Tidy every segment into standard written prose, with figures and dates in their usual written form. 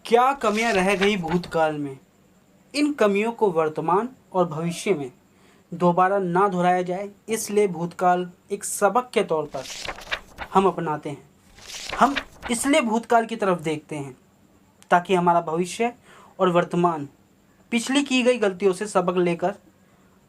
क्या कमियां रह गई भूतकाल में? इन कमियों को वर्तमान और भविष्य में दोबारा ना दोहराया जाए, इसलिए भूतकाल एक सबक के तौर पर हम अपनाते हैं। हम इसलिए भूतकाल की तरफ देखते हैं ताकि हमारा भविष्य और वर्तमान पिछली की गई गलतियों से सबक लेकर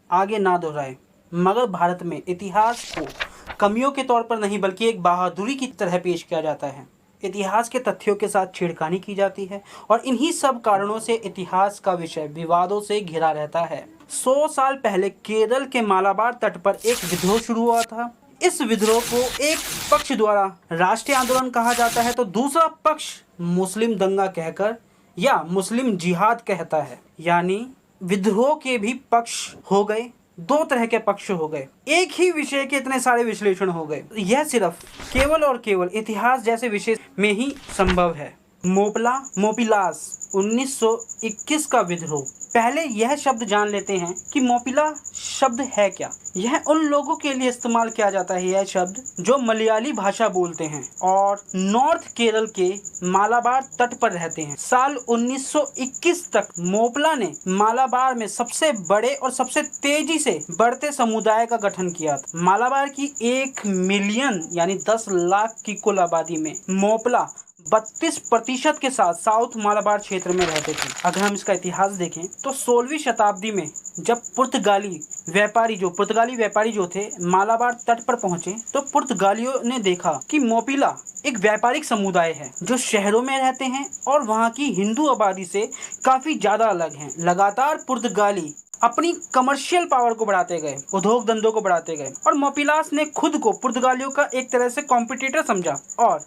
आगे ना दोहराए। मगर भारत में इतिहास को कमियों के तौर पर नहीं बल्कि एक बहादुरी की तरह पेश किया जाता है। इतिहास के तथ्यों के साथ छेड़खानी की जाती है और इन्हीं सब कारणों से इतिहास का विषय विवादों से घिरा रहता है। 100 साल पहले केरल के मालाबार तट पर एक विद्रोह शुरू हुआ था। इस विद्रोह को एक पक्ष द्वारा राष्ट्रीय आंदोलन कहा जाता है तो दूसरा पक्ष मुस्लिम दंगा कहकर या मुस्लिम जिहाद कहता है। यानी विद्रोह के भी पक्ष हो गए, दो तरह के पक्ष हो गए, एक ही विषय के इतने सारे विश्लेषण हो गए। यह सिर्फ केवल और केवल इतिहास जैसे विषय में ही संभव है। मोपिलास 1921 का विद्रोह। पहले यह शब्द जान लेते हैं कि मोपिला शब्द है क्या। यह उन लोगों के लिए इस्तेमाल किया जाता है यह शब्द जो मलयाली भाषा बोलते हैं और नॉर्थ केरल के मालाबार तट पर रहते हैं। साल 1921 तक मोपला ने मालाबार में सबसे बड़े और सबसे तेजी से बढ़ते समुदाय का गठन किया था। मालाबार की 1 मिलियन यानी 10 लाख की कुल आबादी में मोपला 32% के साथ साउथ मालाबार क्षेत्र में रहते थे। अगर हम इसका इतिहास देखें तो 16वीं शताब्दी में जब पुर्तगाली व्यापारी जो थे मालाबार तट पर पहुंचे तो पुर्तगालियों ने देखा कि मोपिला एक व्यापारिक समुदाय है जो शहरों में रहते हैं और वहां की हिंदू आबादी से काफी ज्यादा अलग हैं। लगातार पुर्तगाली अपनी कमर्शियल पावर को बढ़ाते गए, उद्योग धंधों को बढ़ाते गए और मोपिलास ने खुद को पुर्तगालियों का एक तरह से कॉम्पिटिटर समझा और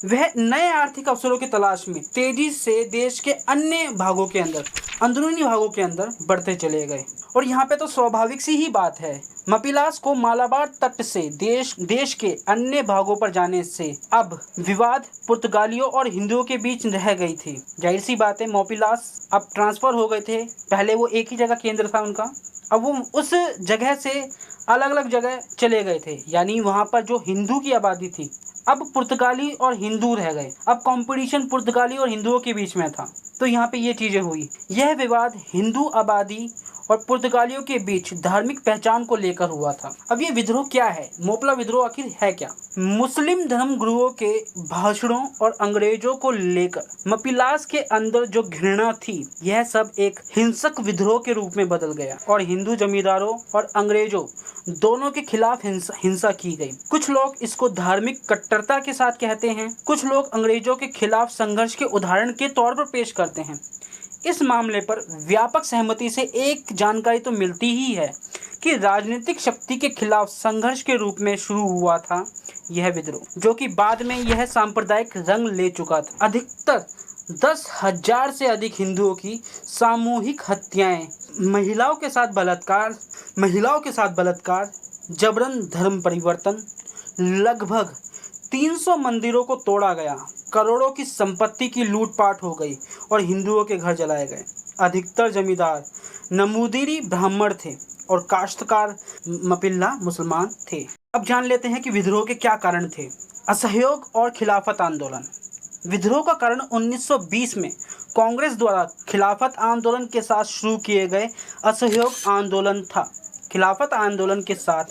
वह नए आर्थिक अवसरों की तलाश में तेजी से देश के अन्य भागों के अंदर, अंदरूनी भागों के अंदर बढ़ते चले गए। और यहाँ पे तो स्वाभाविक सी ही बात है, मोपिलास को मालाबार तट से देश के अन्य भागों पर जाने से अब विवाद पुर्तगालियों और हिंदुओं के बीच रह गई थी। जाहिर सी बात है, मोपिलास अब ट्रांसफर हो गए थे। पहले वो एक ही जगह केंद्र था उनका, अब वो उस जगह से अलग अलग जगह चले गए थे। यानी वहाँ पर जो हिंदू की आबादी थी अब पुर्तगाली और हिंदू रह गए। अब कंपटीशन पुर्तगाली और हिंदुओं के बीच में था। तो यहाँ पे ये चीजें हुई। यह विवाद हिंदू आबादी और पुर्तगालियों के बीच धार्मिक पहचान को लेकर हुआ था। अब ये विद्रोह क्या है? मोपला विद्रोह आखिर है क्या? मुस्लिम धर्मगुरुओं के भाषणों और अंग्रेजों को लेकर मोपिलास के अंदर जो घृणा थी, यह सब एक हिंसक विद्रोह के रूप में बदल गया और हिंदू जमींदारों और अंग्रेजों दोनों के खिलाफ हिंसा की गई। कुछ लोग इसको धार्मिक कट्टरता के साथ कहते हैं, कुछ लोग अंग्रेजों के खिलाफ संघर्ष के उदाहरण के तौर पर पेश करते हैं। इस मामले पर व्यापक सहमति से एक जानकारी तो मिलती ही है कि राजनीतिक शक्ति के खिलाफ संघर्ष के रूप में शुरू हुआ था यह विद्रोह, जो कि बाद में यह सांप्रदायिक रंग ले चुका था। अधिकतर 10,000 से अधिक हिंदुओं की सामूहिक हत्याएं, महिलाओं के साथ बलात्कार, जबरन धर्म परिवर्तन, लगभग 300 मंदिरों को तोड़ा गया, करोड़ों की संपत्ति की लूटपाट हो गई और हिंदुओं के घर जलाए गए। अधिकतर जमींदार नमूदिरी ब्राह्मण थे और काश्तकार मोपिला मुसलमान थे। अब जान लेते हैं कि विद्रोह के क्या कारण थे। असहयोग और खिलाफत आंदोलन। विद्रोह का कारण 1920 में कांग्रेस द्वारा खिलाफत आंदोलन के साथ शुरू किए गए असहयोग आंदोलन था। खिलाफत आंदोलन के साथ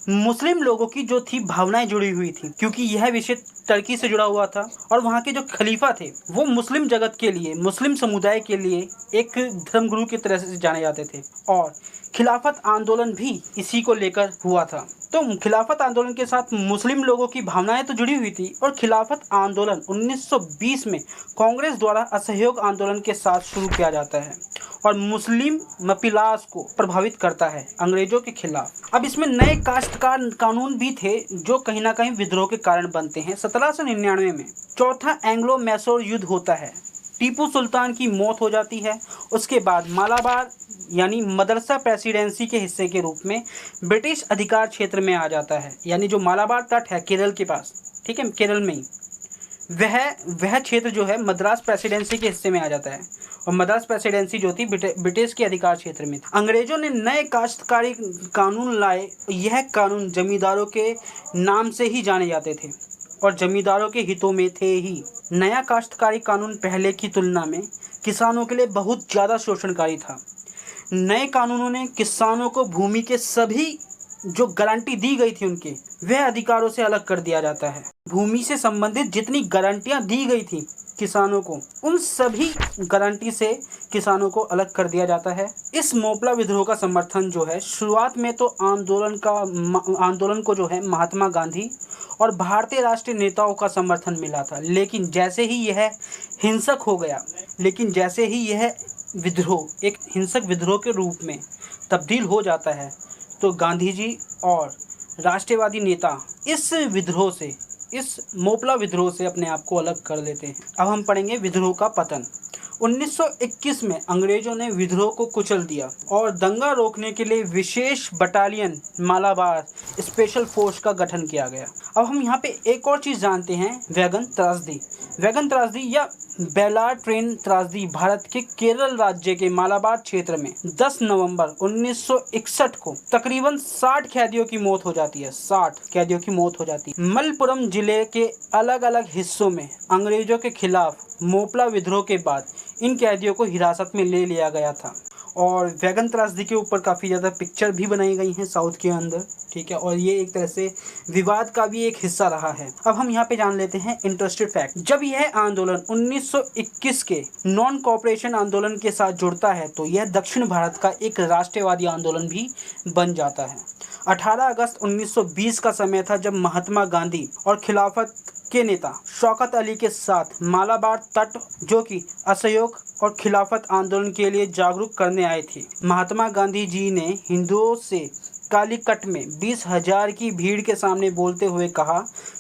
मुस्लिम लोगों की जो थी भावनाएं जुड़ी हुई थी, क्योंकि यह विषय टर्की से जुड़ा हुआ था और वहाँ के जो खलीफा थे वो मुस्लिम जगत के लिए, मुस्लिम समुदाय के लिए एक धर्मगुरु की तरह से जाने जाते थे और खिलाफत आंदोलन भी इसी को लेकर हुआ था। तो खिलाफत आंदोलन के साथ मुस्लिम लोगों की भावनाएं तो जुड़ी हुई थी और खिलाफत आंदोलन 1920 में कांग्रेस द्वारा असहयोग आंदोलन के साथ शुरू किया जाता है और मुस्लिम मोपिलास को प्रभावित करता है अंग्रेजों के खिलाफ। अब इसमें नए काश्तकार कानून भी थे जो कहीं ना कहीं विद्रोह के कारण बनते हैं। 1799 में चौथा एंग्लो मैसूर युद्ध होता है। टीपू सुल्तान की मौत हो जाती है। उसके बाद मालाबार यानी मदरसा प्रेसिडेंसी के हिस्से के रूप में ब्रिटिश अधिकार क्षेत्र में आ जाता है। यानी जो मालाबार तट है केरल के पास, ठीक है, केरल में ही वह क्षेत्र जो है मद्रास प्रेसिडेंसी के हिस्से में आ जाता है और मद्रास प्रेसिडेंसी जो थी ब्रिटिश के अधिकार क्षेत्र में थी। अंग्रेजों ने नए काश्तकारी कानून लाए। यह कानून जमींदारों के नाम से ही जाने जाते थे और जमींदारों के हितों में थे ही। नया काश्तकारी कानून पहले की तुलना में किसानों के लिए बहुत ज़्यादा शोषणकारी था। नए कानूनों ने किसानों को भूमि के सभी जो गारंटी दी गई थी उनके वह अधिकारों से अलग कर दिया जाता है। भूमि से संबंधित जितनी गारंटियां दी गई थी किसानों को, उन सभी गारंटी से किसानों को अलग कर दिया जाता है। इस मोपला विद्रोह का समर्थन जो है, शुरुआत में तो आंदोलन को जो है महात्मा गांधी और भारतीय राष्ट्रीय नेताओं का समर्थन मिला था। लेकिन जैसे ही यह विद्रोह एक हिंसक विद्रोह के रूप में तब्दील हो जाता है, तो गांधी जी और राष्ट्रवादी नेता इस मोपला विद्रोह से अपने आप को अलग कर लेते हैं। अब हम पढ़ेंगे विद्रोह का पतन। 1921 में अंग्रेजों ने विद्रोह को कुचल दिया और दंगा रोकने के लिए विशेष बटालियन मालाबार स्पेशल फोर्स का गठन किया गया। अब हम यहाँ पे एक और चीज़ जानते हैं, वैगन त्रासदी या बेलार ट्रेन त्रासदी भारत के केरल राज्य के मालाबार क्षेत्र में 10 नवंबर 1961 को तकरीबन 60 कैदियों की मौत हो जाती है। 60 कैदियों की मौत हो जाती है। मलप्पुरम जिले के अलग अलग हिस्सों में अंग्रेजों के खिलाफ मोपला विद्रोह के बाद इन कैदियों को हिरासत में ले लिया गया था। और वैगन त्रासदी के ऊपर काफ़ी ज़्यादा पिक्चर भी बनाई गई हैं साउथ के अंदर, ठीक है, और ये एक तरह से विवाद का भी एक हिस्सा रहा है। अब हम यहाँ पे जान लेते हैं इंटरेस्टेड फैक्ट। जब यह आंदोलन 1921 के नॉन कोऑपरेशन आंदोलन के साथ जुड़ता है तो यह दक्षिण भारत का एक राष्ट्रवादी आंदोलन भी बन जाता है। 18 अगस्त 1920 का समय था जब महात्मा गांधी और खिलाफत के नेता शौकत अली के साथ मालाबार तट, जो कि असहयोग और खिलाफत आंदोलन के लिए जागरूक करने आए थे। महात्मा गांधी जी ने हिंदुओं से कालीकट में 20,000 की भीड़ के सामने बोलते हुए कहा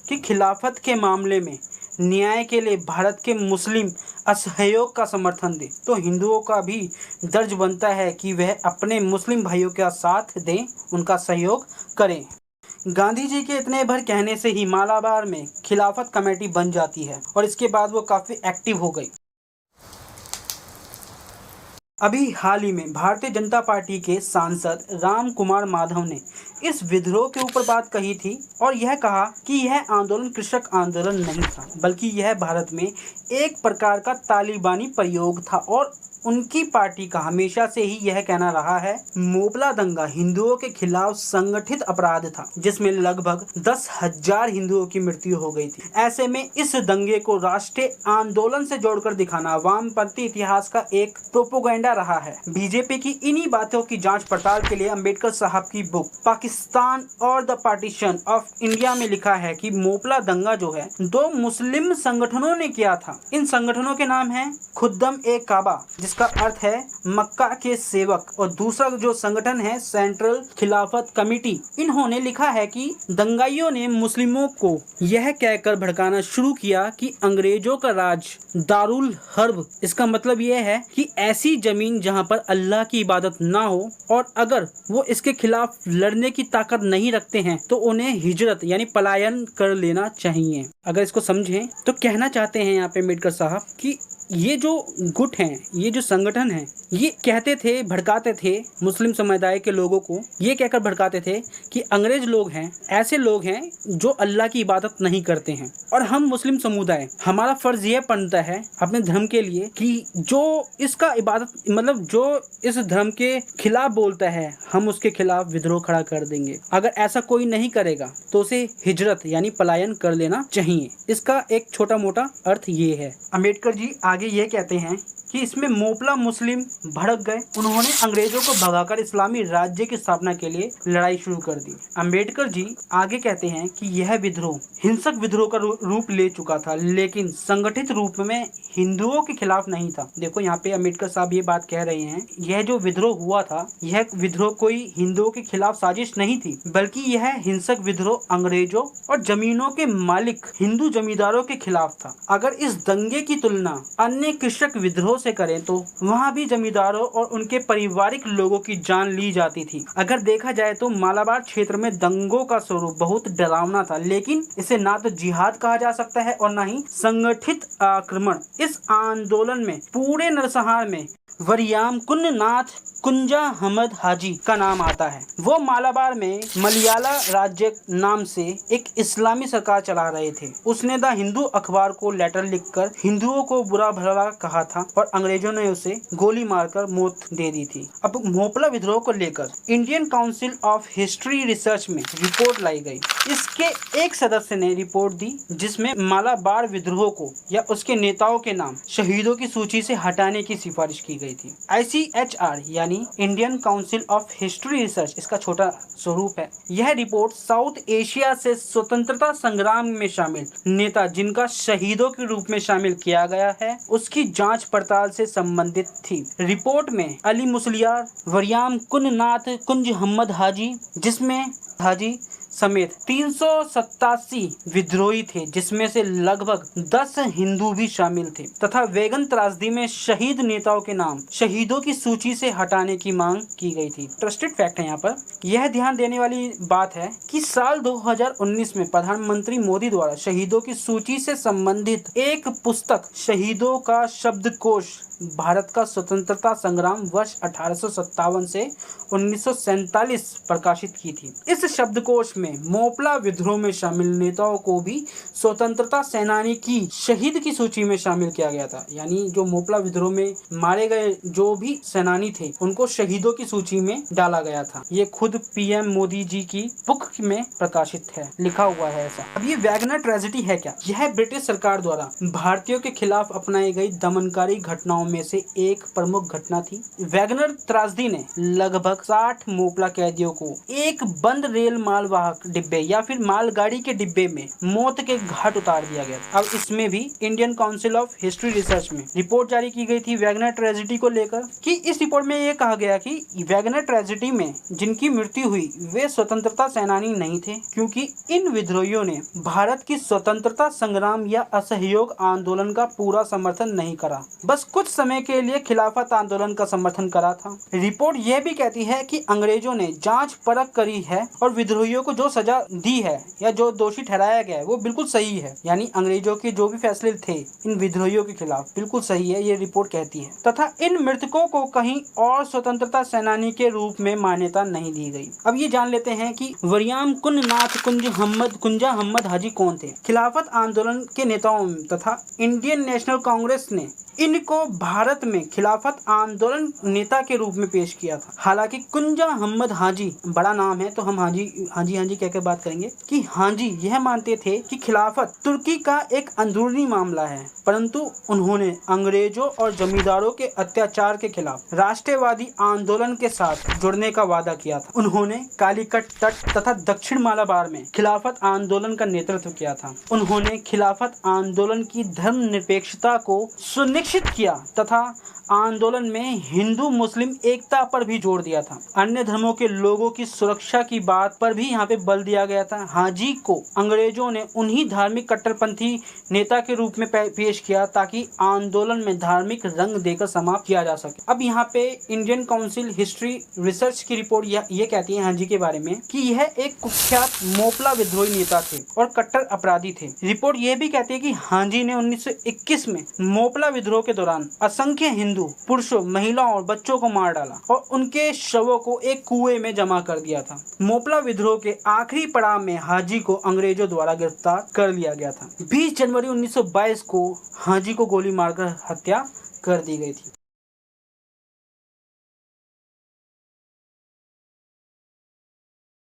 कि खिलाफत के मामले में न्याय के लिए भारत के मुस्लिम असहयोग का समर्थन दे, तो हिंदुओं का भी दर्ज बनता है कि वह अपने मुस्लिम भाइयों का साथ दें, उनका सहयोग करें। गांधी जी के इतने भर कहने से ही मालाबार में खिलाफत कमेटी बन जाती है और इसके बाद वो काफ़ी एक्टिव हो गई। अभी हाल ही में भारतीय जनता पार्टी के सांसद राम कुमार माधव ने इस विद्रोह के ऊपर बात कही थी और यह कहा कि यह आंदोलन कृषक आंदोलन नहीं था, बल्कि यह भारत में एक प्रकार का तालिबानी प्रयोग था। और उनकी पार्टी का हमेशा से ही यह कहना रहा है, मोपला दंगा हिंदुओं के खिलाफ संगठित अपराध था जिसमें लगभग 10,000 हिंदुओं की मृत्यु हो गई थी। ऐसे में इस दंगे को राष्ट्रीय आंदोलन से जोड़कर दिखाना वामपंथी इतिहास का एक प्रोपोगेंडा रहा है। बीजेपी की इन्हीं बातों की जांच पड़ताल के लिए अंबेडकर साहब की बुक पाकिस्तान और द पार्टीशन ऑफ इंडिया में लिखा है कि मोपला दंगा जो है 2 मुस्लिम संगठनों ने किया था। इन संगठनों के नाम है खुद्दम ए काबा, जिसका अर्थ है मक्का के सेवक, और दूसरा जो संगठन है सेंट्रल खिलाफत कमेटी। इन्होंने लिखा है कि दंगाइयों ने मुस्लिमों को यह कहकर भड़काना शुरू किया कि अंग्रेजों का राज दारुल हर्ब, इसका मतलब यह है कि ऐसी जमीन जहां पर अल्लाह की इबादत ना हो, और अगर वो इसके खिलाफ लड़ने की ताकत नहीं रखते हैं तो उन्हें हिजरत यानी पलायन कर लेना चाहिए। अगर इसको समझें तो कहना चाहते हैं यहाँ पे अम्बेडकर साहब कि ये जो गुट हैं, ये जो संगठन हैं, ये कहते थे, भड़काते थे मुस्लिम समुदाय के लोगों को, ये कहकर भड़काते थे कि अंग्रेज लोग हैं, ऐसे लोग हैं जो अल्लाह की इबादत नहीं करते हैं, और हम मुस्लिम समुदाय, हमारा फर्ज ये बनता है अपने धर्म के लिए कि जो इसका इबादत मतलब जो इस धर्म के खिलाफ बोलता है, हम उसके खिलाफ विद्रोह खड़ा कर देंगे। अगर ऐसा कोई नहीं करेगा तो उसे हिजरत यानी पलायन कर लेना चाहिए। इसका एक छोटा मोटा अर्थ ये है। अम्बेडकर जी आगे ये कहते हैं कि इसमें मोपला मुस्लिम भड़क गए, उन्होंने अंग्रेजों को भगाकर इस्लामी राज्य की स्थापना के लिए लड़ाई शुरू कर दी। अम्बेडकर जी आगे कहते हैं कि यह विद्रोह हिंसक विद्रोह का रूप ले चुका था, लेकिन संगठित रूप में हिंदुओं के खिलाफ नहीं था। देखो यहाँ पे अम्बेडकर साहब ये बात कह रहे हैं, यह जो विद्रोह हुआ था, यह विद्रोह कोई हिंदुओं के खिलाफ साजिश नहीं थी, बल्कि यह हिंसक विद्रोह अंग्रेजों और जमीनों के मालिक हिंदू जमींदारों के खिलाफ था। अगर इस दंगे की तुलना अन्य कृषक विद्रोह से करें तो वहाँ भी जमींदारों और उनके पारिवारिक लोगों की जान ली जाती थी। अगर देखा जाए तो मालाबार क्षेत्र में दंगों का स्वरूप बहुत डरावना था, लेकिन इसे ना तो जिहाद कहा जा सकता है और ना ही संगठित आक्रमण। इस आंदोलन में पूरे नरसंहार में वरियाम कुन्ननाथ कुंजा अहमद हाजी का नाम आता है। वो मालाबार में मलयाला राज्य नाम से एक इस्लामी सरकार चला रहे थे। उसने द हिंदू अखबार को लेटर लिखकर हिंदुओं को बुरा भला कहा था और अंग्रेजों ने उसे गोली मारकर मौत दे दी थी। अब मोपला विद्रोह को लेकर Indian council of history research में रिपोर्ट लाई गई। इसके एक सदस्य ने रिपोर्ट दी जिसमें मालाबार विद्रोह को या उसके नेताओं के नाम शहीदों की सूची से हटाने की सिफारिश की गई थी। ICHR यानी Indian council of history research इसका छोटा स्वरूप है। यह रिपोर्ट साउथ एशिया से स्वतंत्रता संग्राम में शामिल नेता जिनका शहीदों के रूप में शामिल किया गया है उसकी जांच पड़ताल से संबंधित थी। रिपोर्ट में अली मुसलियार, वरियाम कुन्ननाथ कुंज अहमद हाजी जिसमें हाजी समेत 387 विद्रोही थे जिसमें से लगभग 10 हिंदू भी शामिल थे तथा वैगन त्रासदी में शहीद नेताओं के नाम शहीदों की सूची से हटाने की मांग की गई थी। ट्रस्टेड फैक्ट है यहाँ पर यह ध्यान देने वाली बात है कि साल 2019 में प्रधानमंत्री मोदी द्वारा शहीदों की सूची से संबंधित एक पुस्तक शहीदों का शब्दकोश भारत का स्वतंत्रता संग्राम वर्ष 1857 से 1947 प्रकाशित की थी। इस शब्दकोश में मोपला विद्रोह में शामिल नेताओं को भी स्वतंत्रता सेनानी की शहीद की सूची में शामिल किया गया था। यानी जो मोपला विद्रोह में मारे गए जो भी सेनानी थे उनको शहीदों की सूची में डाला गया था। ये खुद PM मोदी जी की बुक में प्रकाशित है, लिखा हुआ है ऐसा। अब ये वैगनर ट्रेजेडी है क्या? यह ब्रिटिश सरकार द्वारा भारतीयों के खिलाफ अपनाई गई दमनकारी घटनाओं में से एक प्रमुख घटना थी। वैगनर त्रासदी ने लगभग 60 मोपला कैदियों को एक बंद रेल मालवाहक डिब्बे या फिर मालगाड़ी के डिब्बे में मौत के घाट उतार दिया गया। अब इसमें भी Indian council of history research में रिपोर्ट जारी की गई थी वैगनर ट्रेजेडी को लेकर कि इस रिपोर्ट में ये कहा गया कि वैगनर ट्रेजेडी में जिनकी मृत्यु हुई वे स्वतंत्रता सेनानी नहीं थे क्योंकि इन विद्रोहियों ने भारत की स्वतंत्रता संग्राम या असहयोग आंदोलन का पूरा समर्थन नहीं करा, बस कुछ समय के लिए खिलाफत आंदोलन का समर्थन करा था। रिपोर्ट यह भी कहती है कि अंग्रेजों ने जांच परख करी है और विद्रोहियों को जो सजा दी है या जो दोषी ठहराया गया है वो बिल्कुल सही है। यानी अंग्रेजों के जो भी फैसले थे इन विद्रोहियों के खिलाफ बिल्कुल सही है, ये रिपोर्ट कहती है। तथा इन मृतकों को कहीं और स्वतंत्रता सेनानी के रूप में मान्यता नहीं दी गई। अब ये जान लेते हैं कि वरियाम कुन्ननाथ कुंजा अहमद हाजी कौन थे। खिलाफत आंदोलन के नेताओं तथा इंडियन नेशनल कांग्रेस ने इनको भारत में खिलाफत आंदोलन नेता के रूप में पेश किया था। हालांकि कुंजा अहमद हाजी बड़ा नाम है तो हम हाजी कहकर बात करेंगे कि हाजी यह मानते थे कि खिलाफत तुर्की का एक अंदरूनी मामला है, परंतु उन्होंने अंग्रेजों और जमींदारों के अत्याचार के खिलाफ राष्ट्रवादी आंदोलन के साथ जुड़ने का वादा किया था। उन्होंने कालीकट तट तथा दक्षिण मालाबार में खिलाफत आंदोलन का नेतृत्व किया था। उन्होंने खिलाफत आंदोलन की धर्मनिरपेक्षता को सुनिश्चित किया तथा आंदोलन में हिंदू मुस्लिम एकता पर भी जोर दिया था। अन्य धर्मों के लोगों की सुरक्षा की बात पर भी यहाँ पे बल दिया गया था। हाजी को अंग्रेजों ने उन्हीं धार्मिक कट्टरपंथी नेता के रूप में पेश किया ताकि आंदोलन में धार्मिक रंग देकर समाप्त किया जा सके। अब यहाँ पे इंडियन काउंसिल हिस्ट्री रिसर्च की रिपोर्ट ये कहती है हाजी के बारे में कि यह एक कुख्यात मोपला विद्रोही नेता थे और कट्टर अपराधी थे। रिपोर्ट यह भी कहती है कि हाजी ने 1921 में मोपला विद्रोह के दौरान असंख्य हिंदू पुरुषों, महिलाओं और बच्चों को मार डाला और उनके शवों को एक कुएं में जमा कर दिया था। मोपला विद्रोह के आखिरी पड़ाव में हाजी को अंग्रेजों द्वारा गिरफ्तार कर लिया गया था। 20 जनवरी 1922 को हाजी को गोली मारकर हत्या कर दी गई थी।